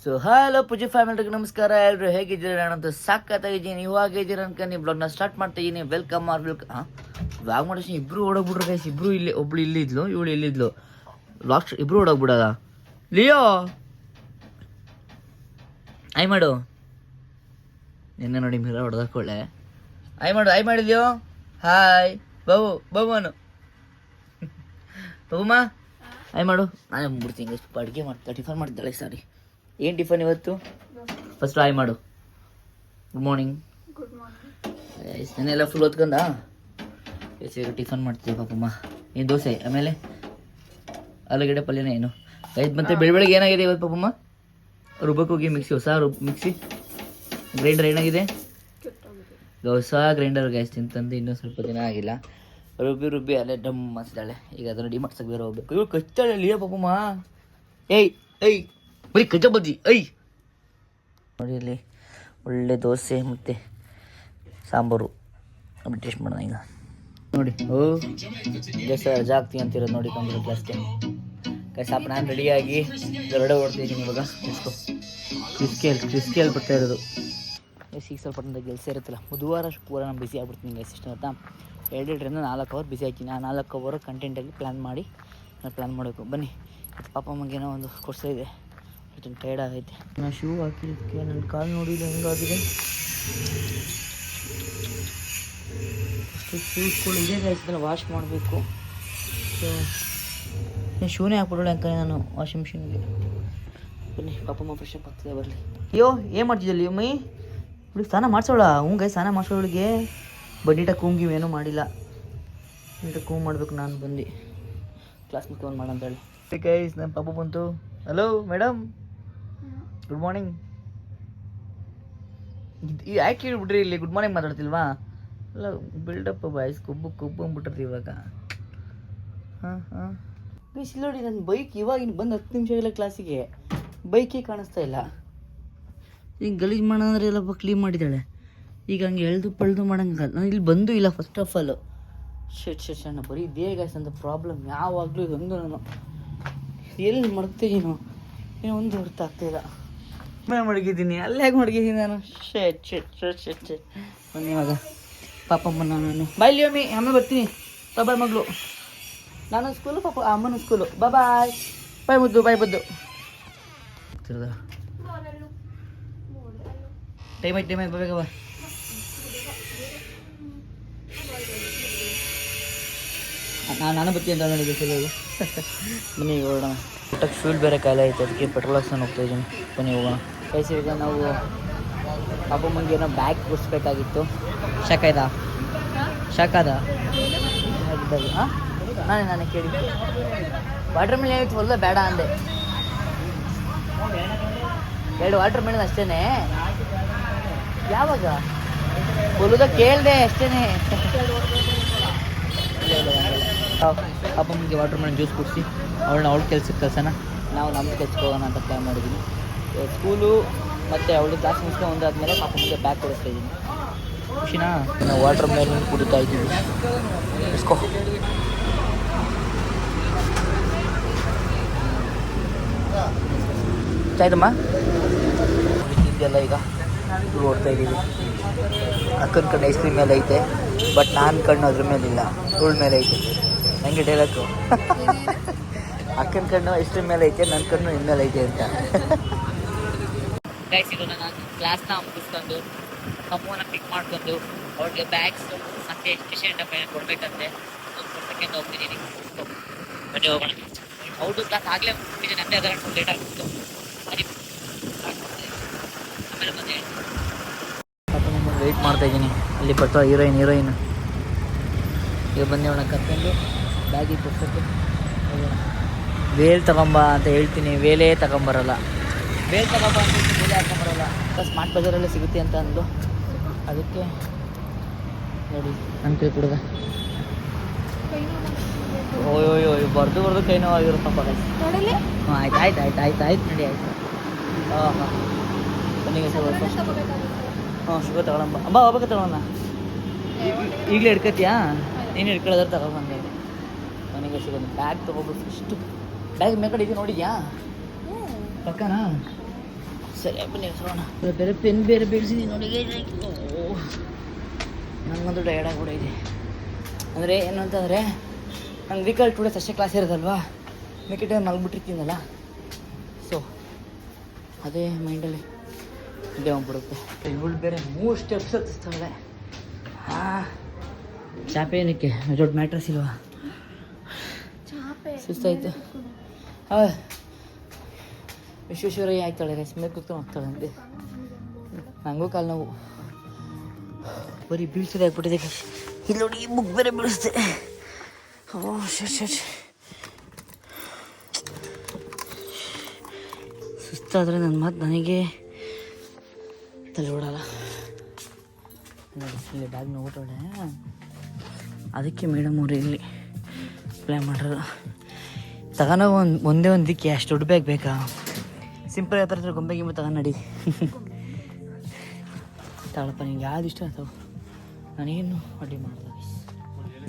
So hello ಪೂಜೆ ಫ್ಯಾಮಿಲಿಗೆ ನಮಸ್ಕಾರ. ಎಲ್ಲರೂ ಹೇಗಿದ್ದೀರಾ? ನಾನಂತೂ ಸಾಕತ್ತಾಗಿದ್ದೀನಿ. ನೀವು ಆಗಿದ್ದೀರ ಅನ್ಕೊಂಡು ಬ್ಲಾಗ್ನ ಸ್ಟಾರ್ಟ್ ಮಾಡ್ತಾ ಇದ್ದೀನಿ. ವೆಲ್ಕಮ್ ಬ್ಲಾಗ್ ಮಾಡೋಷ್ಟು ಇಬ್ರು ಓಡೋಗ್ಬಿಟ್ರು ಗೈಸ್. ಇಬ್ರು ಇಲ್ಲಿ, ಒಬ್ಳು ಇಲ್ಲಿದ್ಲು, ಇವಳು ಇಲ್ಲಿದ್ಲು. ಲಾಸ್ಟ್ ಇಬ್ರು ಓಡೋಗ್ಬಿಡೋದ. ಲಿಯೋ ಆಯ್ ಮಾಡು. ನಿನ್ನೆ ನೋಡಿ ಮಿರ ಹೊಡೆದಕೊಳ್ಳೆ. ಆಯ್ ಮಾಡು, ಆಯ್ ಮಾಡಿದ್ಯೋ. ಹಾಯ್ ಬಾಬು, ಬಾಬುನು ಬಾಬುಮ್ಮ ಆಯ್ ಮಾಡು. ನಾನೇ ಮುಗ್ಬಿಡ್ತೀನಿ. ಸ್ವಲ್ಪ ಅಡುಗೆ ಮಾಡ್ತಾ ಟಿಫನ್ ಮಾಡ್ತಾಳೆ. ಸಾರಿ, ಏನು ಟಿಫನ್ ಇವತ್ತು? ಫಸ್ಟ್ ಆಯ್ ಮಾಡು. Good morning. ನೆನ್ನೆಲ್ಲ ಫುಲ್ ಹೊತ್ಕೊಂಡ ಟಿಫನ್ ಮಾಡ್ತೀವಿ ಪಾಪಮ್ಮ. ಏನು ದೋಸೆ, ಆಮೇಲೆ ಆಲೂಗಡ್ಡೆ ಪಲ್ಯನೇ. ಏನು ಆಯ್ತು. ಮತ್ತೆ ಬೆಳಗ್ಗೆ ಏನಾಗಿದೆ ಇವತ್ತು ಪಾಪಮ್ಮ? ರುಬ್ಬಕ್ಕೆ ಹೋಗಿ ಮಿಕ್ಸಿ, ಹೊಸ ಮಿಕ್ಸಿ ಗ್ರೈಂಡರ್ ಏನಾಗಿದೆ? ಹೊಸ ಗ್ರೈಂಡರ್ ಗ್ಯಾಸ್ ತಿಂತಂದು ಇನ್ನೂ ಸ್ವಲ್ಪ ದಿನ ಆಗಿಲ್ಲ. ರುಬ್ಬಿ ಅಲ್ಲೇ ಡಮ್ ಮಾಡಿಸಿದಾಳೆ. ಈಗ ಅದನ್ನು ರೆಡಿ ಮಾಡ್ಸಕ್ಕೆ ಬೇರೆ ಹೋಗ್ಬೇಕು. ಇವ್ರು ಕಚ್ತಾಳೆ ಲಿಯೋ ಪಾಪಮ್ಮ. ಏಯ್ ಬರೀ ಕಜ್ಜ ಬಜ್ಜಿ. ನೋಡಿ ಇಲ್ಲಿ ಒಳ್ಳೆ ದೋಸೆ ಮತ್ತು ಸಾಂಬಾರು ಟೇಸ್ಟ್ ಮಾಡೋಣ ಈಗ. ನೋಡಿ ಜಸ್ಟ್ ರಜಾ ಆಗ್ತೀವಿ ಅಂತಿರೋದು ನೋಡಿ ಕಂಪ್ಯೂಟರ್ ಕ್ಲಾಸ್ಗೆ. ಸಾಪ ನಾನು ರೆಡಿಯಾಗಿ ಹೊರಡೆ ಓಡ್ತಿದ್ದೀನಿ ಇವಾಗ. ಕ್ರಿಸ್ಕೇಲ್ ಬರ್ತಾ ಇರೋದು. ಈಗ ಸ್ವಲ್ಪ ಕೆಲಸ ಇರುತ್ತಲ್ಲ, ಬುಧವಾರ ಶುಕ್ರವಾರ ನಾನು ಬಿಸಿ ಆಗ್ಬಿಡ್ತೀನಿ ಗೈಸ್. ಇಷ್ಟ ಆಯ್ತಾ? 2-2 4 ಅವರ್ ಬಿಸಿ ಹಾಕಿ ನಾನು 4 ಅವರ್ ಕಂಟೆಂಟಾಗಿ ಪ್ಲ್ಯಾನ್ ಮಾಡಬೇಕು. ಬನ್ನಿ. ಪಾಪ ಅಮ್ಮಗೇನೋ ಒಂದು ಕೊಡ್ಸ ಇದೆ, ಟೈರ್ಡ್ ಆಗೈತೆ. ನಾನು ಶೂ ಹಾಕಿದ್ದಕ್ಕೆ ನನ್ನ ಕಾಲು ನೋಡಿಲ್ಲ ಹೆಂಗಾಗಿದೆ. ಅಷ್ಟು ಶೂಸ್ಗಳು ಇದೆ ಗೈಸ್, ವಾಶ್ ಮಾಡಬೇಕು. ಸೊ ಶೂನೇ ಹಾಕ್ಬಿಡೋಳೆ ಅಂಕ ನಾನು ವಾಷಿಂಗ್ ಮಿಷಿನ್ಗೆ. ಬನ್ನಿ ಪಾಪಮ್ಮ ಫ್ರೆಶ್ ಅಪ್ ಆಗ್ತದೆ ಬರಲಿ. ಅಯ್ಯೋ ಏನು ಮಾಡ್ತಿದ್ದಲ್ಲಿ ಅಮ್ಮಿ? ಹುಡುಗಿ ಸ್ನಾನ ಮಾಡಿಸೋಳ. ಗೈಸ್ ಸ್ನಾನ ಮಾಡಿಸೋಳಿಗೆ ಬಡ್ಡಿಟ ಕೂಮ್ಗಿವ್ ಏನೂ ಮಾಡಿಲ್ಲ. ನೀಟಾಗಿ ಕೂಮ್ ಮಾಡಬೇಕು. ನಾನು ಬಂದು ಕ್ಲಾಸ್ ಮುಖ್ಯ ಮಾಡಂತೇಳಿ ಗೈಸ್. ನನ್ನ ಪಾಪ ಬಂತು. Hello madam, good morning. ಈ ಯಾಕೆ ಹೇಳ್ಬಿಟ್ರಿ ಇಲ್ಲಿ ಗುಡ್ ಮಾರ್ನಿಂಗ್ ಮಾತಾಡ್ತಿಲ್ವಾ? ಅಲ್ಲ ಬಿಲ್ಡಪ್ ಬಾಯ್ಸ್ ಕೊಬ್ಬು ಅಂದ್ಬಿಟ್ರಿ ಇವಾಗ. ಹಾಂ ಗೈಸ್ ಇಲ್ಲಿ ನೋಡಿ, ನನ್ನ ಬೈಕ್ ಇವಾಗಿನ ಬಂದು 10 ನಿಮಿಷ ಇಲ್ಲ ಕ್ಲಾಸಿಗೆ, ಬೈಕೇ ಕಾಣಿಸ್ತಾ ಇಲ್ಲ. ಈಗ ಗಲೀಜು ಮಾಡೋಂದ್ರೆ ಎಲ್ಲ ಕ್ಲೀನ್ ಮಾಡಿದ್ದಾಳೆ. ಈಗ ಹಂಗೆ ಎಳ್ದು ಮಾಡೋಂಗಲ್ಲ. ನಾನು ಇಲ್ಲಿ ಬಂದು ಇಲ್ಲ ಫಸ್ಟ್ ಆಫ್ ಆಲ್. ಶೆಟ್ ಬರೀ ಇದೇ ಗೈಸ್ ಅಂತ ಪ್ರಾಬ್ಲಮ್. ಯಾವಾಗಲೂ ಇದೊಂದು ನಾನು ಎಲ್ಲಿ ಮಡಗ್ತೀನೋ ಏನೋ ಒಂದು ಅರ್ಥ ಆಗ್ತಾಯಿಲ್ಲ. ಮೇಲೆ ಮಡಗಿದ್ದೀನಿ, ಅಲ್ಲೇ ಹೇಗೆ ಮಡಗಿದ್ದೀನಿ ನಾನು. ಶೆಟ್ ಬನ್ನಿ ಇವಾಗ ಪಾಪಮ್ಮನ ನಾನು ಬಾಯ್ಲಿ ಅಮ್ಮಿ. ಆಮೇಲೆ ಬರ್ತೀನಿ. ಬಾಯ್ ಮಗಳು. ನಾನು ಸ್ಕೂಲು, ಪಾಪ ಅಮ್ಮನ ಸ್ಕೂಲು. ಬಾಯ್ ಮುದ್ದು, ಬಾಯ್ ಬದ್ದು. ಟೈಮ್ ಆಯ್ತು ಬೇಗ ಬಾ. ನಾನು ಬರ್ತೀನಿ ಅಂತ ಹೇಳಿದ್ದೆ ಸರಿ. ಬನ್ನಿ ಹೋಗೋಣ. ಊಟಕ್ಕೆ ಫ್ಯೂಲ್ ಬೇರೆ ಕಾಯಿಲೆ ಆಯಿತು, ಅದಕ್ಕೆ ಪೆಟ್ರೋಲ್ ಹಾಕ್ಸ್ಕೊಂಡು ಹೋಗ್ತಾ ಇದ್ದೀನಿ. ಬನ್ನಿ ಹೋಗೋಣ. ಕೈಸಿ ಈಗ ನಾವು ಪಾಪಮ್ಮಂಗೆ ಏನೋ ಬ್ಯಾಗ್ ಕೊಡಿಸ್ಬೇಕಾಗಿತ್ತು. ಶಾಕಾದ ಹಾಂ ನಾನೇ ಕೇಳಿ. ವಾಟರ್ ಮಿಲನ್ ಆಯಿತು ಹೊಲ್ಲ ಬೇಡ ಅಂದೆ. 2 ವಾಟರ್ ಮಿಲನ್ ಅಷ್ಟೇ. ಯಾವಾಗ ಹೊಲದ ಕೇಳಿದೆ ಅಷ್ಟೇ. ಪಾಪಮ್ಮಗೆ ವಾಟರ್ ಮಿಲನ್ ಜ್ಯೂಸ್ ಕುಡಿಸಿ ಅವಳ ಕೆಲ್ಸಕ್ಕೆ ಕಳ್ಸೋಣ. ನಾವು ನಮ್ಮ ಕೆಲ್ಸಕ್ಕೆ ಹೋಗೋಣ ಅಂತ ಪ್ಲ್ಯಾನ್ ಮಾಡಿದ್ದೀನಿ. ಸ್ಕೂಲು ಮತ್ತು ಅವಳು ಕ್ಲಾಸ್ ಮುಗಿಸ್ಕೊಂಡು ಒಂದಾದ್ಮೇಲೆ ಪಾಪಮ್ಮಗೆ ಬ್ಯಾಗ್ ಕೊಡಿಸ್ತಾ ಇದ್ದೀನಿ. ಖುಷಿನಾ? ನಾವು ವಾಟರ್ ಮಿಲನ್ ಕುಡಿತಾ ಇದ್ದೀವಿ. ಇಸ್ಕೋ. ಆಯ್ತಮ್ಮ ಇದೆಲ್ಲ ಈಗ ಓಡ್ತಾ ಇದ್ದೀವಿ. ಅಕ್ಕನ ಕಣ್ಣು ಐಸ್ ಕ್ರೀಮ್ ಮೇಲೆ ಐತೆ, ಬಟ್ ನಾನು ಕಣ್ಣು ಅದ್ರ ಮೇಲಿಲ್ಲ, ಇವಳ ಮೇಲೆ ಐತೆ. ನನಗೆ ಡೈಲಾಗು ಅಕ್ಕನ ಕಣ್ಣು ಐಸ್ ಕ್ರೀಮ್ ಮೇಲೆ ಐತೆ, ನನ್ನ ಕಣ್ಣು ಇನ್ಮೇಲೆ ಐತೆ ಅಂತ. ಗೈಸ್ ಈಗ ನಾನು ಕ್ಲಾಸ್ನ ಮುಗಿಸ್ಕೊಂಡು ಅಮ್ಮನ ಪಿಕ್ ಮಾಡ್ಕೊಂಡು ಅವ್ರಿಗೆ ಬ್ಯಾಗ್ಸ್ ಮತ್ತು ಸ್ಟೇಷನ್ ಡಬ್ಬ ಕೊಡಬೇಕಂತೆ. ಕೊಡ್ಬೇಕಂತ ಹೋಗ್ತಿದ್ದೀನಿ. ಬನ್ನಿ ಹೋಗೋಣ. ಔಟು ಕ್ಲಾಸ್ ಆಗಲೇ ಮುಗಿಸಿದ್ದೀನಿ, ಅಂದರೆ ಅದರ ಲೇಟ್ ಆಗ್ತಿತ್ತು. ಆಮೇಲೆ ಬಂದು ವೆಯ್ಟ್ ಮಾಡ್ತಾ ಇದ್ದೀನಿ. ಅಲ್ಲಿ ಬರ್ತಾ ಹೀರೋಯಿನ್ ಈಗ ಬಂದು ಅವಳ ಕರ್ಕೊಂಡು ಬ್ಯಾಗಿಗೆ ಕೊಡ್ಸೋಕ್ಕೆ ವೇಲ್ ತಗೊಂಬ ಅಂತ ಹೇಳ್ತೀನಿ. ವೇಲೇ ತಗೊಂಬರಲ್ಲ. ವೇಲ್ ತಗೊಂಬ ಅಂತ ವೇಲೇ ಹಾಕೊಂಬರಲ್ಲ. ಸ್ಮಾರ್ಟ್ ಬಜಾರಲ್ಲೇ ಸಿಗುತ್ತೆ ಅಂತ ಅಂದು ಅದಕ್ಕೆ ನೋಡಿ ನನ್ನ ಕೈ ಕೊಡುಗ. ಓಯೋ ಬರ್ದು ಕೈ ನೋವಾಗಿರುತ್ತಪ್ಪ. ಹಾಂ ಆಯ್ತು ನಡಿ ಆಯ್ತು. ಹಾಂ ಬನ್ನಿಗೆ ಸರ್ ಹಾಂ ಶುಗರ್ ತಗೊಳಂಬ. ಹೋಗ್ಬೇಕು ತಗೊಳ್ಳೋಣ. ಈಗಲೇ ಹಿಡ್ಕತ್ತೀಯಾ? ನೀನು ಹಿಡ್ಕೊಳ್ಳೋದ್ರೆ ತಗೊಬಂದೆ. ನನಗೆ ಸಿಗೋದು ಬ್ಯಾಗ್ ತೊಗೋಬೇಕು. ಇಷ್ಟು ಬ್ಯಾಗ್ ಮೇಲ್ಗಡೆ ಇದೆಯಾ ನೋಡಿದ್ಯಾ? ಪಕ್ಕನಾ? ಸರಿ ಬನ್ನಿ ಹೆಸರೋಣ. ಬೇರೆ ಪೆನ್ ಬೇರೆ ಬೇಡಿಸಿದೀನಿ ನೋಡಿ. ನನಗಂತೂ ಟಯರ್ಡ್ ಆಗಿಬಿಟ್ಟಿದೆ. ಅಂದರೆ ಏನು ಅಂತಂದರೆ ನಂಗೆ ವೀಕಲ್ 2 ಡೇಸ್ ಅಷ್ಟೇ ಕ್ಲಾಸ್ ಇರೋದಲ್ವಾ, ಮಿಕ್ಕಿಟ ಮಲ್ಬಿಟ್ಟಿರ್ತೀನಲ್ಲ, ಸೊ ಅದೇ ಮೈಂಡಲ್ಲಿ ಇದೇ ಹೋಗ್ಬಿಡುತ್ತೆ. ಇವಳು ಬೇರೆ 3 ಸ್ಟೆಪ್ಸ್ ಹತ್ತಿಸ್ತಾಳೆ. ಚಾಪೆ ಏನಕ್ಕೆ ದೊಡ್ಡ ಮ್ಯಾಟ್ರಸ್ ಇಲ್ವಾ? ಸುಸ್ತಾಯಿತು. ವಿಶ್ವೇಶ್ವರಯ್ಯ ಆಯ್ತಾಳೆ ರೈಸ್ ಮೇಲೆ ಕೂತ್ಕೊಂಡು ಹೋಗ್ತಾಳೆ ಅಂತೆ. ನನಗೂ ಕಾಲು ನೋವು, ಬರೀ ಬೀಳ್ಸೋದೇ ಆಗ್ಬಿಟ್ಟಿದೆ. ಇಲ್ಲಿ ನೋಡಿ, ಈ ಬುಕ್ ಬೇರೆ ಬೀಳಿಸ್ದೆ. ಓ ಶಟ್. ಸುಸ್ತಾದರೆ ನನ್ನ ಮಾತು ನನಗೆ ತಲೆ ಓಡಲ್ಲ. ಇಲ್ಲಿ ಬ್ಯಾಗ್ನ ಓಟೋಳೆ, ಅದಕ್ಕೆ ಮೇಡಮ್ ಅವರು ಇಲ್ಲಿ ಪ್ಲ್ಯಾನ್ ಮಾಡಿರೋದು. ತಗೊಂಡೋ ಒಂದೇ ದಿಕ್ಕೆ ಅಷ್ಟು ದೊಡ್ಡ ಬ್ಯಾಗ್ ಬೇಕಾ? ಸಿಂಪಲ್ ಯಾವ್ದಾರ ಗೊಂಬೆ ಗಿಂಬೆ ತಗೊಂಡು ತಗೊಳಪ್ಪ, ನಿಂಗೆ ಯಾವ್ದು ಇಷ್ಟ ಆಯ್ತು ನಾನೇನು ಅಡ್ಡಿ ಮಾಡ್ದೆ.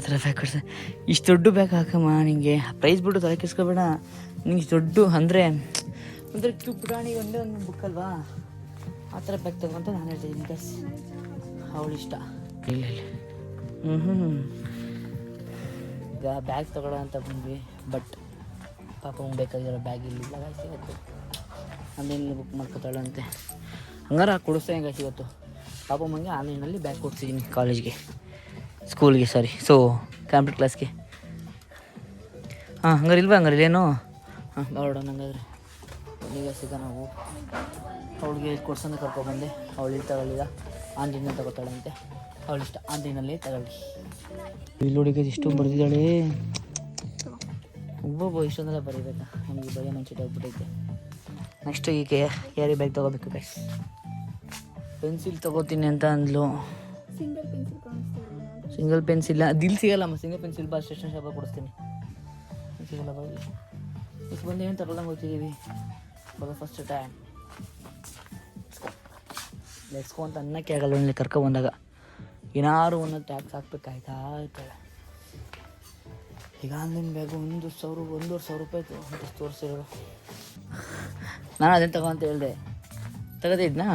ಥರ ಬ್ಯಾಗ್ ಕೊಡ್ಸ, ಇಷ್ಟು ದೊಡ್ಡ ಬ್ಯಾಗ್ ಹಾಕಮ್ಮ ನಿಂಗೆ. ಪ್ರೈಸ್ ಬಿಟ್ಟು ತಲೆ ಕೆಸ್ಕೊಬೇಡ. ನಿಂಗೆ ಇಷ್ಟು ದೊಡ್ಡ ಅಂದರೆ ಅಂದರೆ ಪುಟಾಣಿ ಒಂದೇ ಒಂದು ಬುಕ್ ಅಲ್ವಾ, ಆ ಥರ ಬ್ಯಾಗ್ ತಗೊಂತ ನಾನು ಹೇಳ್ತಿದ್ದೀನಿ ಗೈಸ್. ಅವಳು ಇಷ್ಟ ಇಲ್ಲ. ಈಗ ಬ್ಯಾಗ್ ತಗೊಳ್ಳೋ ಅಂತ ಬಂದ್ವಿ, ಬಟ್ ಪಾಪ ಬೇಕಾಗಿರೋ ಬ್ಯಾಗ್ ಇಲ್ಲಿಲ್ಲ ಗೈಸ್ ಇವತ್ತು. ಆನ್ಲೈನಲ್ಲಿ ಬುಕ್ ಮಾಡ್ಕೊತಾಳಂತೆ. ಹಂಗಾರೆ ಕೊಡಿಸ್ತೇನೆ ಗೈಸ್ ಇವತ್ತು. ಪಾಪ ಅಮ್ಮಂಗೆ ಆನ್ಲೈನಲ್ಲಿ ಬ್ಯಾಗ್ ಕೊಡ್ತಿದ್ದೀನಿ ಕಾಲೇಜ್ಗೆ, ಸ್ಕೂಲ್ಗೆ, ಸೊ ಕಂಪ್ಯೂಟರ್ ಕ್ಲಾಸ್ಗೆ. ಹಂಗಾರೆ ಇಲ್ವಾ? ಹಂಗಾರೆ ಇಲ್ಲೇನು? ನೋಡೋಣ. ಹಂಗಾದ್ರೆ ಈಗ ಸಿಗ ನಾವು ಅವಳಿಗೆ ಕೊಡ್ಸೋಣ ಕರ್ಕೊಬಂದೆ. ಅವಳು ಇಲ್ಲಿ ತಗೊಳ್ಳಿದ ಆನ್ಲೈನಲ್ಲಿ ತಗೋತಾಳಂತೆ, ಅವಳಿಷ್ಟ ಆನ್ಲೈನಲ್ಲಿ ತಗೊಳ್ಳಿ. ಇಲ್ಲಿ ಹುಡುಗಿ ಇಷ್ಟು ಬರೆದಿದ್ದಾಳೆ. ಒಬ್ಬೊಬ್ಬ ಇಷ್ಟೊಂದೆಲ್ಲ ಬರೀಬೇಕಾ? ನಮಗೆ ಬರೀ ಮನ್ಸಿಟ್ಟು ಹೋಗ್ಬಿಟ್ಟೈತೆ. ನೆಕ್ಸ್ಟ್ ಈಗ ಯಾರಿಗೆ ಬ್ಯಾಗ್ ತೊಗೋಬೇಕು ಗೈಸ್? ಪೆನ್ಸಿಲ್ ತೊಗೋತೀನಿ ಅಂತ ಅಂದ್ಲು. ಸಿಂಗಲ್ ಪೆನ್ಸಿಲ್ ಅದಿಲ್ಲಿ ಸಿಗಲ್ಲಮ್ಮ. ಸಿಂಗಲ್ ಪೆನ್ಸಿಲ್ ಬಾ, ಸ್ಟೇಷನ್ ಶಾಪ ಕೊಡಿಸ್ತೀನಿ. ಸಿಗಲ್ಲ ಬರಲಿ. ಇಷ್ಟು ಬಂದು ಏನು ತಗೊಳ್ಳಂಗೆ ಹೋಗ್ತಿದ್ದೀವಿ ಬರೋ ಫಸ್ಟ್ ಟೈಮ್. ಲೆಟ್ಸ್ಕೊ ಅಂತ ಅನ್ನಕ್ಕೆ ಆಗಲ್ಲ. ಇಲ್ಲಿ ಕರ್ಕೊಬಂದಾಗ ಏನಾರು ಒಂದು ಟ್ಯಾಕ್ಸ್ ಹಾಕ್ಬೇಕಾಯ್ತಾ ಇರ್ತಾಳೆ. ಈಗ ಆನ್ಲೈನ್ ಬ್ಯಾಗು 1,000 ರೂಪಾಯಿ ಆಯಿತು ಅಂತ ತೋರಿಸಿರೋದು. ನಾನು ಅದೇನು ತಗೋ ಅಂತ ಹೇಳಿದೆ. ತಗೋತಿದ್ನಾ?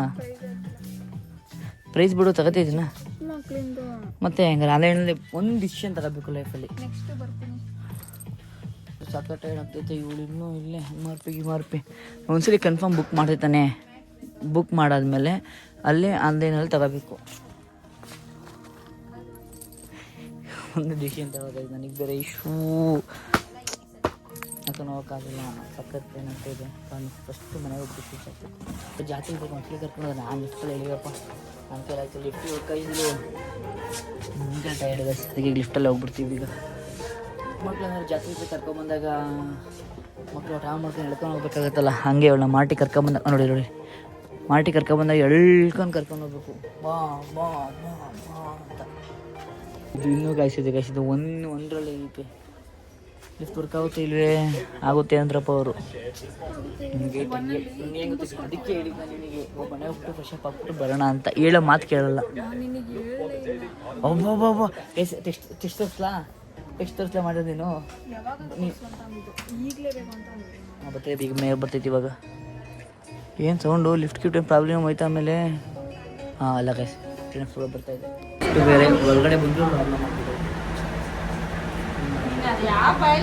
ಪ್ರೈಸ್ ಬಿಡು, ತಗೋತಿದ್ನ ಮತ್ತೆ ಹೆಂಗಾರೆ ಆನ್ಲೈನಲ್ಲಿ ಒಂದು ಡಿಸಿಷನ್ ತಗೋಬೇಕು ಲೈಫಲ್ಲಿ. ಸಖತ್ ಟೈರ್ಡ್ ಆಗ್ತೈತೆ. ಇವಳು ಇನ್ನೂ ಇಲ್ಲೇ MRP ಒಂದ್ಸರಿ ಕನ್ಫರ್ಮ್ ಬುಕ್ ಮಾಡ್ತೈತಾನೆ. ಬುಕ್ ಮಾಡಾದ್ಮೇಲೆ ಅಲ್ಲೇ ಆನ್ಲೈನಲ್ಲಿ ತಗೋಬೇಕು. ಒಂದು ಡಿಸಿಷನ್ ತಗೋಬೇಕು. ನನಗೆ ಬೇರೆ ಇಶ್ಯೂ ಯಾಕಂದ್ರೆ ಹೋಗೋಕ್ಕಾಗಲ್ಲ. ಸಖತ್ ಏನಾಗ್ತಾ ಇದೆ. ನಾನು ಫಸ್ಟು ಮನೆಗೆ ಹೋಗ್ಬಿಟ್ಟು ಜಾತಿ ಬೇಕು ಮಕ್ಕಳಿಗೆ ಕರ್ಕೊಂಡು ನಾನು ಲಿಫ್ಟಲ್ಲಿ ಹೇಳಿದಪ್ಪ. ನನ್ನ ಕೈಲಿ ಆಯ್ತು ಲಿಫ್ಟಿಗೆ ಹೋಗ್ತಾಯಿದ್ರು. ಮುಂದೆ ಟೈರ್ಡ್ ಗೈಸ್, ಅದಕ್ಕೆ ಲಿಫ್ಟಲ್ಲಿ ಹೋಗ್ಬಿಡ್ತೀವಿ. ಈಗ ಮಕ್ಳೇನಾದ್ರು ಜಾತ್ರೆ ಜೊತೆ ಕರ್ಕೊಂಬಂದಾಗ ಮಕ್ಕಳು ಊಟ ಮಾಡ್ಕೊಂಡು ಎಳ್ಕೊಂಡು ಹೋಗ್ಬೇಕಾಗತ್ತಲ್ಲ, ಹಾಗೆ ಅವಳನ್ನ ಮಾಟಿ ಕರ್ಕೊಂಬಂದಾಗ ನೋಡಿ ಮಾಟಿ ಕರ್ಕೊಂಬಂದಾಗ ಕರ್ಕೊಂಡು ಹೋಗ್ಬೇಕು. ಬಾ ಬಾ ಬಾ ಬಾ ಅಂತ. ಇದು ಇನ್ನೂ ಕಾಯಿಸಿದೆ ಒಂದರಲ್ಲಿ ಐತೆ. ಲಿಫ್ಟ್ ವರ್ಕ್ ಆಗುತ್ತೆ ಇಲ್ವೇ? ಆಗುತ್ತೆ ಅಂದ್ರಪ್ಪ ಅವರು. ನಿಮಗೆ ಅದಕ್ಕೆ ಹೇಳಿದ್ದು ನಾನು ನಿನಗೆ ಮನೆ ಹೋಗ್ಬಿಟ್ಟು ಫ್ರೆಶ್ ಅಪ್ ಆಗ್ಬಿಟ್ಟು ಬರೋಣ ಅಂತ. ಹೇಳೋ ಮಾತು ಕೇಳಲ್ಲ. ಒಬ್ಬೊಬ್ಬ ಟೆಸ್ಟ್ ತೋರಿಸ್ಲಾ ಮಾಡೋದು ನೀನು? ಬರ್ತೈತಿ ಈಗ ಮೇಲೆ ಬರ್ತೈತಿ ಇವಾಗ. ಏನು ಸೌಂಡು? ಲಿಫ್ಟ್ ಗಿಫ್ಟ್ ಪ್ರಾಬ್ಲಮ್ ಹೋಯ್ತು ಆಮೇಲೆ. ಅಲ್ಲ ಗೈಸ್, ಟ್ರೈನ್ ಫ್ಲೋ ಬರ್ತಾಯಿದೆ. ಬೇರೆ ಒಳಗಡೆ ಬಂದು ಪ್ರಾಬ್ಲಮ್ ಆಗ್ತಿದೆ.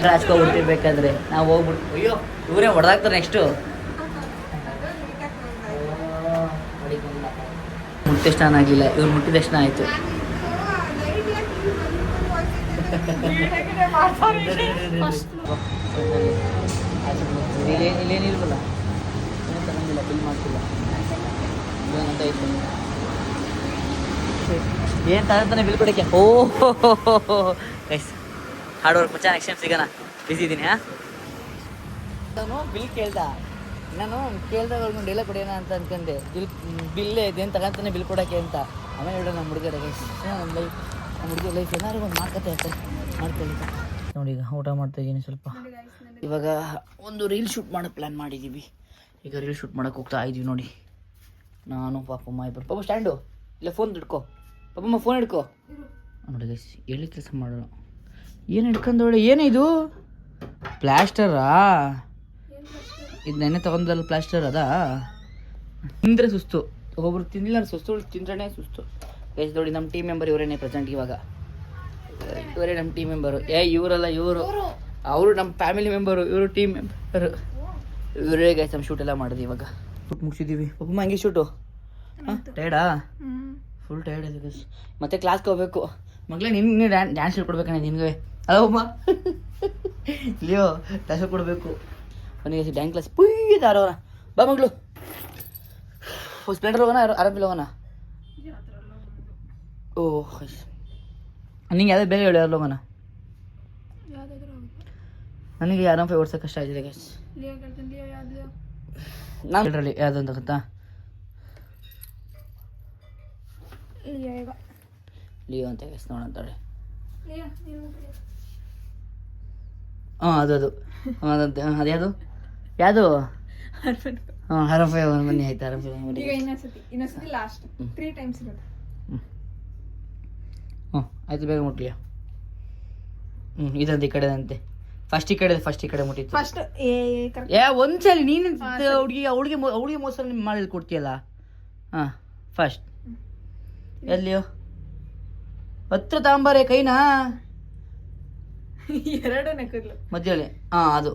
ರಾಜ್ಕೋಗ್ಬಿಡ್ತಿರ್ಬೇಕಾದ್ರೆ ನಾವು ಹೋಗ್ಬಿಟ್ಟು ಅಯ್ಯೋ ಇವರೇ ಹೊಡೆದಾಕ್ತಾರೆ. ನೆಕ್ಸ್ಟು ಮುಟ್ಟಿದ ತಕ್ಷಣ ಆಗಲಿಲ್ಲ, ಇವ್ರು ಮುಟ್ಟಿದ ತಕ್ಷಣ ಆಯಿತು. ಇಲ್ಲೇನಿಲ್ವಲ್ಲ, ಏನೂ ತಗೊಂಡಿಲ್ಲ, ಬಿಲ್ ಮಾಡ್ತಿಲ್ಲ ಅಂತ ಐತೆ. ಏನು ತಗೊಂತಾನೆ ಬಿಲ್ ಕೊಡೋಕ್ಕೆ? ಗೈಸ್ ಹಾರ್ಡ್ ವರ್ಕ್ ಮಚ್ಚ. ನೆಕ್ಸ್ಟ್ ಟೈಮ್ ಸಿಗೋಣ. ಬಿಸಿ ಇದ್ದೀನಿ. ನಾನು ಬಿಲ್ ನಾನು ಕೇಳ್ದಾಗ ಅವ್ರಿಗೆ ಡೈಲಾಗ್ ಕೊಡೋಣ ಅಂತ ಅನ್ಕೊಂಡೆ. ಬಿಲ್ ಇದೇನು ತಗೊಂತಾನೆ ಬಿಲ್ ಕೊಡೋಕ್ಕೆ ಅಂತ. ಆಮೇಲೆ ಹೇಳೋ ನಮ್ಮ ಹುಡುಗರ ಗೈಸ್, ನಮ್ಮ ಹುಡುಗ ಲೈಫ್ ಏನಾದ್ರು ಒಂದು ಮಾತುಕತೆ ಇರ್ತಾರೆ ಮಾಡ್ಕೊಳ್ಳಿ. ನೋಡಿ ಈಗ ಊಟ ಮಾಡ್ತಾಯಿದ್ದೀನಿ ಸ್ವಲ್ಪ. ಇವಾಗ ಒಂದು ರೀಲ್ ಶೂಟ್ ಮಾಡೋಕ್ಕೆ ಪ್ಲ್ಯಾನ್ ಮಾಡಿದ್ದೀವಿ. ಈಗ ರೀಲ್ ಶೂಟ್ ಮಾಡೋಕ್ಕೆ ಹೋಗ್ತಾ ಇದ್ದೀವಿ ನೋಡಿ. ನಾನು ಪಾಪಮ್ಮ ಇಬ್ಬರು. ಪಾಪ ಸ್ಟ್ಯಾಂಡು ಇಲ್ಲ, ಫೋನ್ ಹಿಡ್ಕೊ ಪಾಪಮ್ಮ, ಫೋನ್ ಹಿಡ್ಕೊ. ನೋಡಿ ಗೈಸ್, ಹೇಳಿ ಕೆಲಸ ಮಾಡೋಣ. ಏನು ಹಿಡ್ಕೊಂಡವಳೆ? ಏನಿದು ಪ್ಲಾಸ್ಟರಾ? ಇದು ನೆನ್ನೆ ತೊಗೊಂಡಲ್ಲ ಪ್ಲಾಸ್ಟರ್ ಅದಾ? ತಿಂದರೆ ಸುಸ್ತು, ಒಬ್ಬೊಬ್ರು ತಿಂದಿಲ್ಲ ಸುಸ್ತು, ತಿಂದ್ರೆ ಸುಸ್ತು. ಗೈಸ್ ನೋಡಿ ನಮ್ಮ ಟೀಮ್ ಮೆಂಬರ್ ಇವರೇನೆ ಪ್ರೆಸೆಂಟ್ ಇವಾಗ. ಇವರೇ ನಮ್ಮ ಟೀಮ್ ಮೆಂಬರು. ಇವರಲ್ಲ, ಇವರು ಅವರು ನಮ್ಮ ಫ್ಯಾಮಿಲಿ ಮೆಂಬರು, ಇವರು ಟೀಮ್ ಮೆಂಬರು. ಇವರೇ ಗೈಸ್ ನಮ್ಮ ಶೂಟ್ ಎಲ್ಲ ಮಾಡಿದ್ವಿ ಇವಾಗ. ಶೂಟ್ ಮುಗಿಸಿದ್ದೀವಿ. ಪಪ್ಪ ಹಂಗೆ ಶೂಟು ಹಾಂ ಟೈರ್ಡಾ? ಫುಲ್ ಟೈರ್ಡ್ ಇದೆ ಗೈಸ್. ಮತ್ತೆ ಕ್ಲಾಸ್ಗೆ ಹೋಗ್ಬೇಕು. ಮಗಳೇ ನಿನ್ಗೆ ಡ್ಯಾನ್ಸ್ ಹೇಳ್ಕೊಡ್ಬೇಕಣ್ಣ ನಿನ್ಗೆ. ಅಲ್ಲಮ್ಮ ಲಿಯೋ ಡ್ಯಾನ್ಸ್ ಹೇಳ್ಕೊಡ್ಬೇಕು ಅವನಿಗೆ. ಡ್ಯಾನ್ಸ್ ಕ್ಲಾಸ್ ಪುಯ್ದಾರವನ. ಬಾ ಮಗಳು ಸ್ಪ್ಲೆಂಡರ್ ಹೋಗೋಣ, ಆರಾಮಿಲ್ಲ ಹೋಗೋಣ. ಓಹ್ ನಿಂಗೆ ಯಾವ್ದು ಬೇರೆ ಹೇಳಿ ಯಾರು ಹೋಗೋಣ. ನನಗೆ ಆರಾಮ್ 5 ವರ್ಷ ಕಷ್ಟ ಆಗಿದೆ ಗೈಸ್. ನಾನು ಹೇಳ್ರಲ್ಲಿ ಯಾವುದು ಅಂತ ಗೊತ್ತಾ? ಲಿಯೋ ಅಂತ ಗೈಸ್. ನೋಡಂತಾಳೆ. ಹಾಂ ಅದು ಅದಂತೆ. ಅದ್ಯಾವುದು ಯಾವುದು? ಹಾಂ ಆರಾಮ್ 5 ಬನ್ನಿ ಆಯ್ತು. ಆರಾಮ್ 5 ಬನ್ನಿ. ಹ್ಞೂ ಆಯ್ತು, ಬೇಗ ಮುಟ್ಲಿಯ. ಇದಂತೆ ಈ ಕಡೆದಂತೆ. ಫಸ್ಟ್ ಈ ಕಡೆ ಮುಟ್ಟಿತ್ತು. ಒಂದ್ಸಲ ನೀನು ಅವಳಿಗೆ ಮೋಸ ಮಾಡಿ ಕೊಡ್ತೀಯಲ್ಲ. ಹಾಂ ಫಸ್ಟ್ ಎಲ್ಲಿಯೋ ಹತ್ರ ತಗೊಂಬಾರೆ ಕೈನಾ. ಮಧ್ಯದಲ್ಲಿ ಹಾಂ ಅದು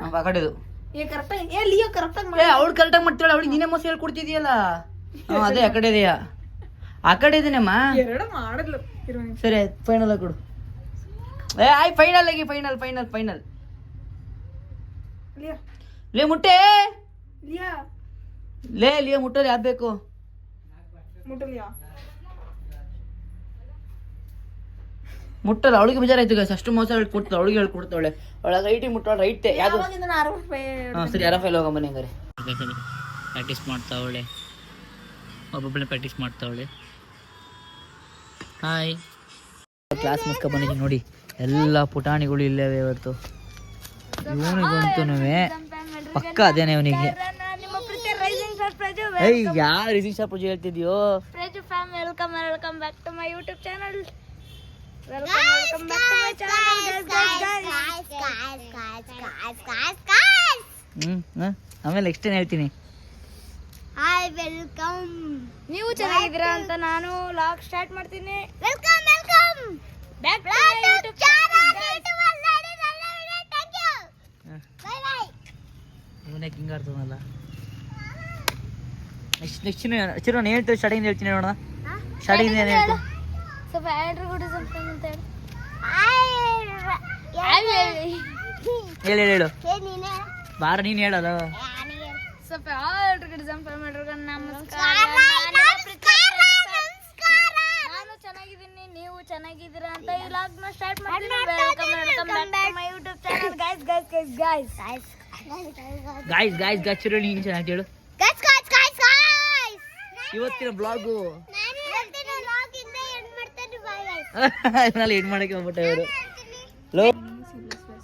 ಆ ಕಡೆದು. ಅವಳು ಕರೆಕ್ಟಾಗಿ ಮಾಡ್ತಾಳೆ. ಅವಳಿಗೆ ನೀನೇ ಮೋಸ ಹೇಳ್ಕೊಡ್ತಿದೀಯಲ್ಲ. ಹಾಂ ಅದೇ ಆ ಕಡೆ ಇದೆಯಾ? ಆ ಕಡೆ ಇದೀನಮ್ಮ. ಸರಿ ಆಯ್ತು, ಫೈನಲ್ ಕೊಡು. ಆಯ್ತು ಫೈನಲ್ ಆಗಿ ಫೈನಲ್. ಲೇ ಮುಟ್ಟೆ ಲೇ ಲಿಯೋ ಮುಟ್ಟೋದು ಯಾವ್ದು ಬೇಕು? ಮುಟ್ಟಲ್ಲ. ಅವಳಿಗೆ ಬೇಜಾರಾಯ್ತು ಗೈಸ್. ಅಷ್ಟು ಮೋಸ ಹೇಳ್ಕೊಡ್ತಾಳೆ. ಅವಳಿಗೆ ಹೇಳ್ಕೊಡ್ತಾಳೆ. ಅವಳ ರೈಟಿಗೆ ಮುಟ್ಟೋಳ ರೈಟ್ ಯಾವುದು? ಹಾಂ ಸರಿ ಆರಾಮ್ ಫೈಲ್ ಹೋಗಂಬನ್ನಿ ಹಂಗಾರೆ. ಪ್ರಾಕ್ಟೀಸ್ ಮಾಡ್ತಾವಳೆ, ಒಬ್ಬೊಬ್ಬಳೆ ಪ್ರಾಕ್ಟೀಸ್ ಮಾಡ್ತಾವಳೆ. ಹಾಯ್. ಕ್ಲಾಸ್ ಮುಗಿಸ್ಕೊಂಡು ಬಂದಿದ್ದೀನಿ ನೋಡಿ. ಎಲ್ಲ ಪುಟಾಣಿಗಳು ಇಲ್ಲವೇ ಇವತ್ತು. ಇವನಿಗಂತೂ ಪಕ್ಕ ಅದೇನೆ ಇವನಿಗೆ. ಯಾರು ರೈಸಿಂಗ್ ಸ್ಟಾರ್ ಪ್ರಜು ಹೇಳ್ತಿದ್ಯೋ? Welcome back to my YouTube channel. Welcome back to my channel. ಆಮೇಲೆ ನೆಕ್ಸ್ಟ್ ಏನು ಹೇಳ್ತೀನಿ? Hi welcome. ನೀವು ಚೆನ್ನಾಗಿದ್ದೀರಾ ಅಂತ ನಾನು ಲಾಗ್ ಸ್ಟಾರ್ಟ್ ಮಾಡ್ತೀನಿ. Welcome back to my YouTube channel. Thank you. Bye bye. ಇವನೇ ಕಿಂಗ್ ಆಡ್ತಾನಲ್ಲ. ನೆಕ್ಸ್ಟ್ ಚಿರು ನಾನು ಹೇಳ್ತೀನಿ. ಸ್ಟಾರ್ಟಿಂಗ್ ಹೇಳ್ತೀನಿ ನೋಡೋಣ. ಸ್ಟಾರ್ಟಿಂಗ್ ಏನು ಹೇಳ್ತೀನಿ? ಸ್ವಲ್ಪ ಆಂಡ್ರಾಯ್ಡ್ ಅಂತ ಹೇಳು ಬಾರ ನೀನು ಹೇಳಲ್ಲ. ಸ್ವಲ್ಪ ಆಂಡ್ರಾಯ್ಡ್ ನಮಸ್ಕಾರ. ನಾನು ಚೆನ್ನಾಗಿದ್ದೀನಿ, ನೀವು ಚೆನ್ನಾಗಿದ್ದೀರಾ ಅಂತ ಈ ಲಾಗ್ ನ ಸ್ಟಾರ್ಟ್ ಮಾಡ್ತೀನಿ. Welcome back to my YouTube channel. Guys Chiru ನೀನು ಚೆನ್ನಾಗಿ ಹೇಳು. ಇವತ್ತಿನ ಬ್ಲಾಗು ಏನ್ ಮಾಡಕ್ಕೆ ಹೋಗ್ಬಿಟ್ಟೆ ಇವರು.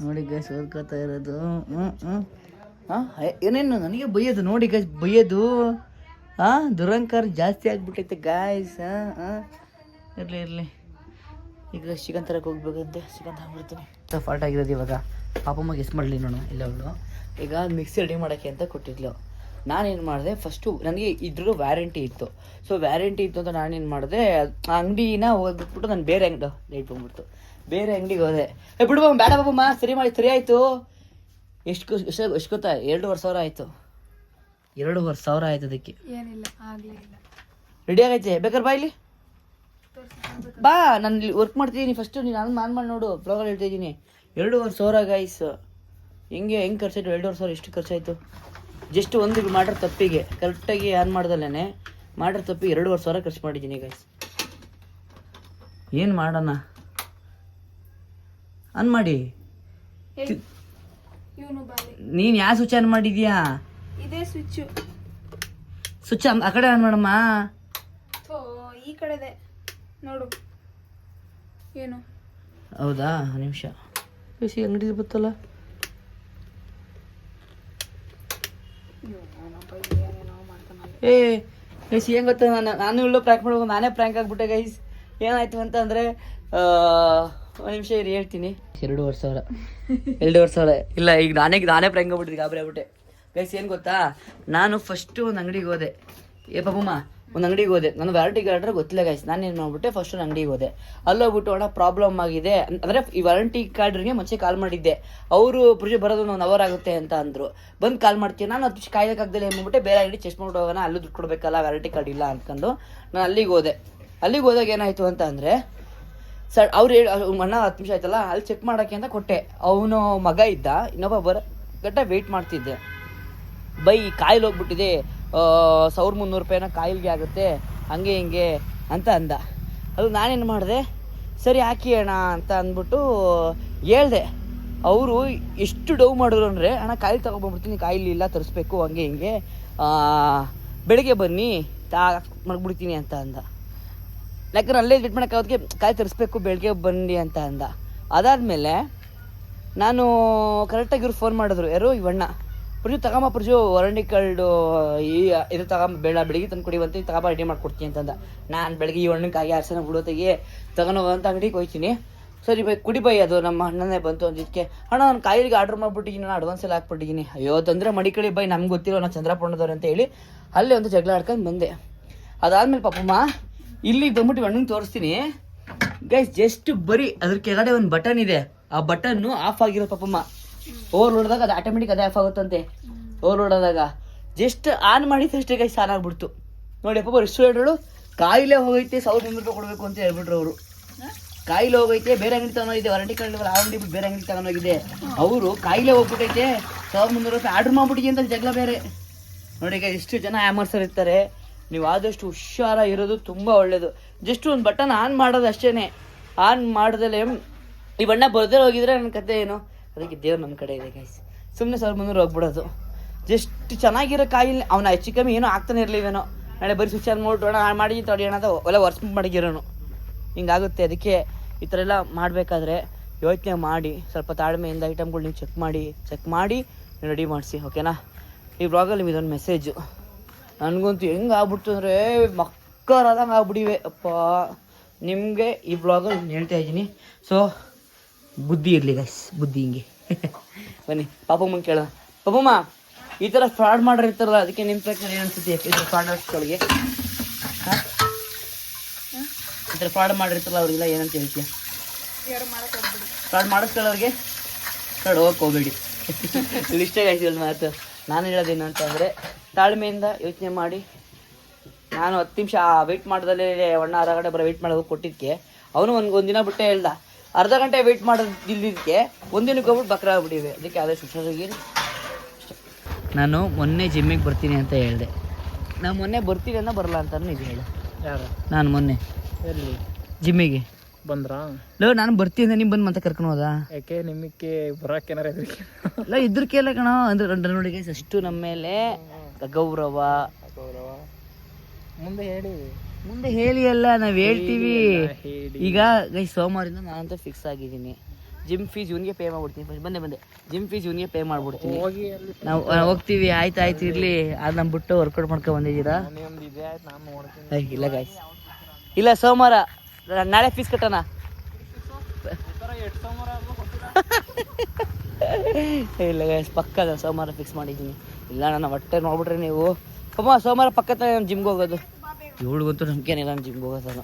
ನೋಡಿ ಗೈಸ್ ಓದ್ಕೋತಾ ಇರೋದು. ಏನೇನು ನನಗೆ ಬೈಯೋದು ನೋಡಿ ಗೈಸ್, ಬೈಯೋದು. ದುರಂಕಾರ ಜಾಸ್ತಿ ಆಗ್ಬಿಟ್ಟೈತೆ ಗಾಯ್ಸ್. ಇರಲಿ ಈಗ ಚಿಕನ್ ತರಕ್ಕೆ ಹೋಗ್ಬೇಕಂತೆ. ಚಿಕನ್ ತಗೊಂಡ್ಬಿಡ್ತೀನಿ. ಫಾಲ್ಟ್ ಆಗಿರೋದು ಇವಾಗ. ಪಾಪಮ್ಮ ಗೆಸ್ ಮಾಡಲಿ ನೋಡೋಣ. ಇಲ್ಲ ಅವಳು ಈಗ ಮಿಕ್ಸಿ ರೆಡಿ ಮಾಡೋಕ್ಕೆ ಅಂತ ಕೊಟ್ಟಿದ್ಲು. ನಾನೇನು ಮಾಡಿದೆ, ಫಸ್ಟು ನನಗೆ ಇದ್ರ ವ್ಯಾರಂಟಿ ಇತ್ತು. ಸೊ ವ್ಯಾರಂಟಿ ಇತ್ತು ಅಂತ ನಾನೇನು ಮಾಡಿದೆ, ಆ ಅಂಗಡಿನ ಹೋಗ್ಬಿಟ್ಬಿಟ್ಟು ನಾನು ಬೇರೆ ಅಂಗಡಿ ಲೇಟ್ ಬಂದ್ಬಿಡ್ತು. ಬೇರೆ ಅಂಗಡಿಗೆ ಹೋದೆ. ಬಿಡು ಬೇಡ ಬಾಬಮ್ಮ, ಸರಿ ಆಯಿತು. ಎಷ್ಟು ಗೊತ್ತಾ? 2,500 ಆಯಿತು. 2,500 ಆಯ್ತು ಅದಕ್ಕೆ. ರೆಡಿ ಆಗೈತೆ. ಬೇಕಾದ್ರೆ ಬಾ ಇಲ್ಲಿ ಬಾ. ನಾನು ಇಲ್ಲಿ ವರ್ಕ್ ಮಾಡ್ತಿದ್ದೀನಿ. ಫಸ್ಟು ನೀನು ನಾನು ಮಾಡಿ ನೋಡು. ಬ್ಲಾಗಲ್ಲಿ ಹೇಳ್ತಾ ಇದ್ದೀನಿ. 2,500 ಗೈಸ್. ಹೆಂಗೆ ಖರ್ಚಾಯ್ತು? 2,500 ಎಷ್ಟು ಖರ್ಚಾಯಿತು? ಜಸ್ಟ್ ಒಂದು ಮಾಡ್ರೆ ತಪ್ಪಿಗೆ ಕರೆಕ್ಟಾಗಿ ಆನ್ ಮಾಡ್ದಲ್ಲೇ ಮಾಡ್ರೆ ತಪ್ಪಿಗೆ 2,500 ಖರ್ಚು ಮಾಡಿದ್ದೀನಿ ಗೈಸ್. ಏನು ಮಾಡೋಣ? ಆನ್ ಮಾಡಿ. ನೀನು ಯಾವ ಸ್ವಿಚ್ ಆನ್ ಮಾಡಿದ್ಯಾ? ಇದೇ ಸ್ವಿಚ್ ಆ ಕಡೆ ಆನ್ ಮಾಡಮ್ಮ. ಈ ಕಡೆ ನೋಡು. ಏನು ಹೌದಾ? ನಿಮಿಷ ಬಿಸಿ ಅಂಗಡಿ ಬತ್ತಲ್ಲ. ಗೈಸ್ ಏನು ಗೊತ್ತಾ, ನಾನು ಇಲ್ಲೂ ಪ್ರ್ಯಾಂಕ್ ಮಾಡ್ಬೇಕು. ನಾನೇ ಪ್ರ್ಯಾಂಕ್ ಆಗಿಬಿಟ್ಟೆ ಗೈಸ್. ಏನಾಯ್ತು ಅಂತ ಅಂದರೆ, ಒಂದು ನಿಮಿಷ ಇರಿ ಹೇಳ್ತೀನಿ. 2,500 ಇಲ್ಲ. ಈಗ ನಾನೇ ಪ್ರ್ಯಾಂಕ್ ಆಗ್ಬಿಟ್ಟಿದ್ದೆ. ಗಾಬರಿ ಆಗ್ಬಿಟ್ಟೆ ಗೈಸ್ ಏನು ಗೊತ್ತಾ, ನಾನು ಫಸ್ಟು ಒಂದು ಅಂಗಡಿಗೆ ಹೋದೆ. ಪಾಪಮ್ಮ ಒಂದು ಅಂಗಡಿಗೆ ಹೋದೆ, ನಾನು ವ್ಯಾರಂಟಿ ಕಾರ್ಡ್ ಗೊತ್ತಿಲ್ಲ ಗೈಸ್. ನಾನು ಏನು ಮಾಡ್ಬಿಟ್ಟೆ, ಫಸ್ಟ್ ಒಂದು ಅಂಗಡಿಗೆ ಹೋದೆ. ಅಲ್ಲೋಗ್ಬಿಟ್ಟು ಅಣ್ಣ ಪ್ರಾಬ್ಲಮ್ ಆಗಿದೆ ಅಂದರೆ ಈ ವಾರಂಟಿ ಕಾರ್ಡ್ರಿಗೆ ಮುಂಚೆ ಕಾಲ್ ಮಾಡಿದ್ದೆ. ಅವರು ಪ್ರೊಸೀಜರ್ ಬರೋದು 1 ಅವರ್ ಆಗುತ್ತೆ ಅಂತ ಅಂದರು. ಬಂದು ಕಾಲ್ ಮಾಡ್ತೀನಿ. ನಾನು 10 ಕಾಯ್ದಕ್ಕಾಗ್ದಲ್ಲಿ ಏನು ಮಾಡ್ಬಿಟ್ಟೆ, ಬೇರೆ ಅಂಗಡಿ ಚೆಕ್ ಮಾಡ್ಬಿಟ್ಟು ಹೋಗೋಣ, ಅಲ್ಲೂ ದುಡ್ಡು ಕೊಡಬೇಕಲ್ಲ, ವ್ಯಾರಂಟಿ ಕಾರ್ಡ್ ಇಲ್ಲ ಅಂದ್ಕೊಂಡು ನಾನು ಅಲ್ಲಿಗೆ ಹೋದೆ. ಅಲ್ಲಿಗೆ ಹೋದಾಗ ಏನಾಯಿತು ಅಂತ ಅಂದರೆ, ಸರ್ ಅವ್ರು ಅಣ್ಣ 10 ನಿಮಿಷ ಆಯ್ತಲ್ಲ, ಅಲ್ಲಿ ಚೆಕ್ ಮಾಡೋಕ್ಕೆ ಅಂತ ಕೊಟ್ಟೆ. ಅವನು ಮಗ ಇದ್ದ, ಇನ್ನೊಬ್ಬ ಗಟ್ಟ ವೆಯ್ಟ್ ಮಾಡ್ತಿದ್ದೆ. ಬೈ ಕಾಯಿಲ್ ಹೋಗ್ಬಿಟ್ಟಿದೆ, 1300 ರೂಪಾಯಿನ ಕಾಯಿಲ್ಗೆ ಆಗುತ್ತೆ, ಹಂಗೆ ಹಿಂಗೆ ಅಂತ ಅಂದ. ಅದು ನಾನೇನು ಮಾಡಿದೆ, ಸರಿ ಹಾಕಿ ಅಣ್ಣ ಅಂತ ಅಂದ್ಬಿಟ್ಟು ಹೇಳ್ದೆ. ಅವರು ಎಷ್ಟು ಡೌ ಮಾಡಿದ್ರು ಅಂದರೆ, ಅಣ್ಣ ಕಾಯಿಲ್ ತೊಗೊಬಂದ್ಬಿಡ್ತೀನಿ, ಕಾಯಿಲ್ ಇಲ್ಲ ತರಿಸ್ಬೇಕು, ಹಂಗೆ ಹಿಂಗೆ ಬೆಳಿಗ್ಗೆ ಬನ್ನಿ ಮಾಡ್ಬಿಡ್ತೀನಿ ಅಂತ ಅಂದ. ಯಾಕಂದ್ರೆ ಅಲ್ಲೇ ಲೇಟ್ ಮಾಡೋಕ್ಕಾಗೋದಕ್ಕೆ ಕಾಯಿ ತರಿಸ್ಬೇಕು, ಬೆಳಗ್ಗೆ ಬನ್ನಿ ಅಂತ ಅಂದ. ಅದಾದಮೇಲೆ ನಾನು ಕರೆಕ್ಟಾಗಿ ಇವ್ರು ಫೋನ್ ಮಾಡಿದ್ರು, ಯಾರು ಇವಣ್ಣ, ಪ್ರಜು ತಗೊಂಬ ಪ್ರಜು ವಾರಂಟಿ ಕಾರ್ಡು ಇದು ತಗೊಂಬ, ಬೆಳಿಗ್ಗೆ ತಂದು ಕೊಡಿವಂತೆ ತಗೊಂಬ ರೆಡಿ ಮಾಡ್ಕೊಡ್ತೀನಿ ಅಂತಂದ. ನಾನು ಬೆಳಗ್ಗೆ ಈ ಹಣ್ಣು ಕಾಯಿ ಆರ್ಸನ ಬಿಡೋತೆಗೆ ತಗೊಂಡೋಗಂತ ಅಂಗಡಿಗೆ ಹೋಗ್ತೀನಿ. ಸರಿ ಬೈ ಕುಡಿ ಬೈ, ಅದು ನಮ್ಮ ಅಣ್ಣನೇ ಬಂತು ಅಂದಿದ್ದಕ್ಕೆ, ಅಣ್ಣ ನಾನು ಕಾಯಿಗೆ ಆರ್ಡ್ರ್ ಮಾಡ್ಬಿಟ್ಟಿದ್ದೀನಿ, ನಾನು ಅಡ್ವಾನ್ಸ್ ಎಲ್ಲ ಹಾಕ್ಬಿಟ್ಟಿದ್ದೀನಿ. ಅಯ್ಯೋ ತೊಂದರೆ ಮಡಿಕಳಿ ಬೈ, ನಮ್ಗೆ ಗೊತ್ತಿರೋ ನಾವು ಚಂದ್ರಪಣ್ಣದವ್ರು ಅಂತ ಹೇಳಿ ಅಲ್ಲೇ ಒಂದು ಜಗಳ ಆಡ್ಕೊಂಡು ಬಂದೆ. ಅದಾದಮೇಲೆ ಪಾಪಮ್ಮ ಇಲ್ಲಿಗೆ ಬಂದ್ಬಿಟ್ಟು ಹಣ್ಣಿಗೆ ತೋರಿಸ್ತೀನಿ ಗೈಸ್. ಜಸ್ಟ್ ಬರೀ ಅದ್ರ ಕೆಳಗಡೆ ಒಂದು ಬಟನ್ ಇದೆ, ಆ ಬಟನ್ನು ಆಫ್ ಆಗಿರೋ ಪಾಪಮ್ಮ. ಓವರ್ಲೋಡ್ ಆದಾಗ ಅದು ಆಟೋಮೆಟಿಕ್ ಅದೇ ಆಫ್ ಆಗುತ್ತಂತೆ. ಓವರ್ಲೋಡ್ ಆದಾಗ ಜಸ್ಟ್ ಆನ್ ಮಾಡಿದಷ್ಟೇ ಗೈಸ್ ಆನ್ ಆಗ್ಬಿಡ್ತು. ನೋಡಿ ಪಾಪ ರೆಸ್ಟೋರೆಂಟ್ಗಳು ಕಾಯಿಲೆ ಹೋಗೈತೆ, 1300 ರೂಪಾಯಿ ಕೊಡಬೇಕು ಅಂತ ಹೇಳ್ಬಿಟ್ರು ಅವರು. ಕಾಯಿಲೆ ಹೋಗೈತೆ, ಬೇರೆ ಅಂಗಡಿ ತಗೊಂಡೋಗಿದೆ, ವಾರಂಟಿ ಕಾರ್ಡ್ ಆ ಅಂಗಡಿ ಬಿಟ್ಟು ಬೇರೆ ಅಂಗಡಿ ತಗೊಂಡೋಗಿದೆ. ಅವರು ಕಾಯಿಲೆ ಹೋಗ್ಬಿಟ್ಟೈತೆ, 1300 ರೂಪಾಯಿ ಆರ್ಡ್ರ್ ಮಾಡ್ಬಿಟ್ಟಿಗೆ ಅಂತ ಜಗಳ ಬೇರೆ. ನೋಡಿ ಈಗ ಎಷ್ಟು ಜನ ಆಮರ್ಸರ್ ಇರ್ತಾರೆ. ನೀವು ಆದಷ್ಟು ಹುಷಾರ ಇರೋದು ತುಂಬ ಒಳ್ಳೆಯದು. ಜಸ್ಟ್ ಒಂದು ಬಟನ್ ಆನ್ ಮಾಡೋದು ಅಷ್ಟೇ. ಆನ್ ಮಾಡ್ದಲೇ ಈ ಬಣ್ಣ ಬರ್ದೇ ಹೋಗಿದ್ರೆ ನನ್ನ ಕತೆ ಏನು. ಅದಕ್ಕೆ ದೇವ್ರು ನಮ್ಮ ಕಡೆ ಇದೆ ಗೈಸ್. ಸುಮ್ಮನೆ 1300 ಹೋಗ್ಬಿಡೋದು. ಜಸ್ಟ್ ಚೆನ್ನಾಗಿರೋ ಕಾಯಿಲೆ ಅವನ ಹೆಚ್ಚು ಕಮ್ಮಿ ಏನೋ ಆಗ್ತಾನೆ ಇರಲಿವೇನೋ, ನಾಳೆ ಬರೀ ಸ್ವಿಚ್ ಆನ್ ಮಾಡ್ಬಿಟ್ಟು ಮಾಡಿ ತಡಿಯೋಣ ಅಂತ ಒಳ್ಳೆ ವರ್ಸ್ ಮಾಡಿಗಿರೋನು. ಹಿಂಗಾಗುತ್ತೆ. ಅದಕ್ಕೆ ಈ ಥರ ಎಲ್ಲ ಮಾಡಬೇಕಾದ್ರೆ ಯೋಚನೆ ಮಾಡಿ, ಸ್ವಲ್ಪ ತಾಳ್ಮೆಯಿಂದ ಐಟಮ್ಗಳು ನೀವು ಚೆಕ್ ಮಾಡಿ ರೆಡಿ ಮಾಡಿಸಿ, ಓಕೆನಾ. ಈ ಬ್ಲಾಗಲ್ಲಿ ಇದೊಂದು ಮೆಸೇಜು ನನಗಂತೂ ಹೆಂಗೆ ಆಗ್ಬಿಡ್ತು ಅಂದರೆ ಮಕ್ಕರಾದಂಗೆ ಆಗ್ಬಿಟ್ಟಿವೆ ಅಪ್ಪ. ನಿಮಗೆ ಈ ಬ್ಲಾಗಲ್ಲಿ ಹೇಳ್ತಾ ಇದ್ದೀನಿ. ಸೊ ಬುದ್ಧಿ ಇರಲಿ ಗೈಸ್, ಬುದ್ಧಿ ಹಿಂಗೆ ಬನ್ನಿ ಪಾಪಮ್ಮನ ಕೇಳೋಣ. ಪಾಪಮ್ಮ, ಈ ಥರ ಫ್ರಾಡ್ ಮಾಡಿರ್ತಾರಲ್ಲ, ಅದಕ್ಕೆ ನಿಮ್ಮ ಪ್ರಕಾರ ಏನು ಅನ್ಸುತ್ತೆ? ಈ ಥರ ಫ್ರಾಡರ್ಸ್ಗಳಿಗೆ, ಈ ಥರ ಫ್ರಾಡ್ ಮಾಡಿರ್ತಾರಲ್ಲ ಅವ್ರಿಗೆಲ್ಲ ಏನಂತ ಹೇಳ್ತೀಯ? ಫ್ರಾಡ್ ಮಾಡಿಸ್ಕೊಳ್ಳೋರಿಗೆ ಫ್ರಾಡ್ ಹೋಗಕ್ಕೆ ಹೋಗಬೇಡಿ. ಇಷ್ಟೇ ಗೈಸ್ ಒಂದು ಮಾತು. ನಾನು ಹೇಳೋದೇನು ಅಂತಂದರೆ, ತಾಳ್ಮೆಯಿಂದ ಯೋಚನೆ ಮಾಡಿ. ನಾನು 10 ನಿಮಿಷ ವೆಯ್ಟ್ ಮಾಡ್ದಲ್ಲೇ ಅಣ್ಣ ಅರ್ಧ ಗಂಟೆ ಬರೋ ವೆಯ್ಟ್ ಮಾಡೋದು ಕೊಟ್ಟಿದ್ದಕ್ಕೆ ಅವನು ಒಂದು ದಿನ ಬಿಟ್ಟೆ ಹೇಳ್ದ. ಅರ್ಧ ಗಂಟೆ ವೆಯ್ಟ್ ಮಾಡೋದಿದ್ದಕ್ಕೆ ಒಂದಿನಕ್ಕೆ ಹೋಗ್ಬಿಟ್ಟು ಬಕ್ರ ಆಗ್ಬಿಟ್ಟಿವೆ. ಅದಕ್ಕೆ ಆದಷ್ಟು ಹುಷಾರಾಗಿ. ನಾನು ಮೊನ್ನೆ ಜಿಮ್ಮಿಗೆ ಬರ್ತೀನಿ ಅಂತ ಹೇಳಿದೆ. ನಾನು ಮೊನ್ನೆ ಬರ್ತೀನಿ ಅಂತ ಬರಲ್ಲ ಅಂತ ಇದು ಹೇಳಿ. ಯಾರು? ನಾನು ಮೊನ್ನೆ ಎಲ್ಲಿ ಜಿಮ್ಮಿಗೆ ಬಂದ್ರಾ? ಲೋ ನಾನು ಬರ್ತೀನಿ ಅಂತ ನಿಮ್ಮ ಬಂದು ಮತ್ತೆ ಕರ್ಕೊಂಡು ಹೋದ. ಯಾಕೆ ನಿಮಗೆ ಬರೋಕ್ಕೇನಾರ ಇಲ್ಲ ಇದ್ರಕ್ಕೆ ಎಲ್ಲ ಕಣ ಅಂದ್ರೆ ನೋಡಿ ಗೈಸ್, ಅಷ್ಟು ನಮ್ಮ ಮೇಲೆ ಗೌರವ. ಮುಂದೆ ಹೇಳಿ ಅಲ್ಲ, ನಾವು ಹೇಳ್ತೀವಿ. ಈಗ ಗೈಸ್ ಸೋಮವಾರದಿಂದ ನಾನಂತೂ ಫಿಕ್ಸ್ ಆಗಿದ್ದೀನಿ. ಜಿಮ್ ಫೀಸ್ ಇವನಿಗೆ ಪೇ ಮಾಡ್ಬಿಡ್ತೀನಿ. ಬಂದೆ ಜಿಮ್ ಫೀಸ್ ಇವನಿಗೆ ಪೇ ಮಾಡ್ಬಿಡ್ತೀನಿ. ನಾವು ಹೋಗ್ತೀವಿ. ಆಯ್ತು ಇರಲಿ. ಅದು ನಮ್ಮ ಬಿಟ್ಟು ವರ್ಕೌಟ್ ಮಾಡ್ಕೊಂಡು ಬಂದಿದ್ದೀರಾ? ಇಲ್ಲ ಗೈಸ್, ಇಲ್ಲ ಸೋಮವಾರ ನಾಳೆ ಫೀಸ್ ಕಟ್ಟೋಣ. ಇಲ್ಲ ಗೈಸ್, ಪಕ್ಕದ ಸೋಮವಾರ ಫಿಕ್ಸ್ ಮಾಡಿದ್ದೀನಿ. ಇಲ್ಲ ನನ್ನ ಹೊಟ್ಟೆ ನೋಡ್ಬಿಟ್ರೆ ನೀವು ಸೋಮವಾರ ಪಕ್ಕದ ಜಿಮ್ಗೆ ಹೋಗೋದು. ಇವಳಿಗಂತೂ ನಂಬಿಕೆನಿಲ್ಲ ನಾನು ಜಿಮ್ಗೆ ಹೋಗೋದು.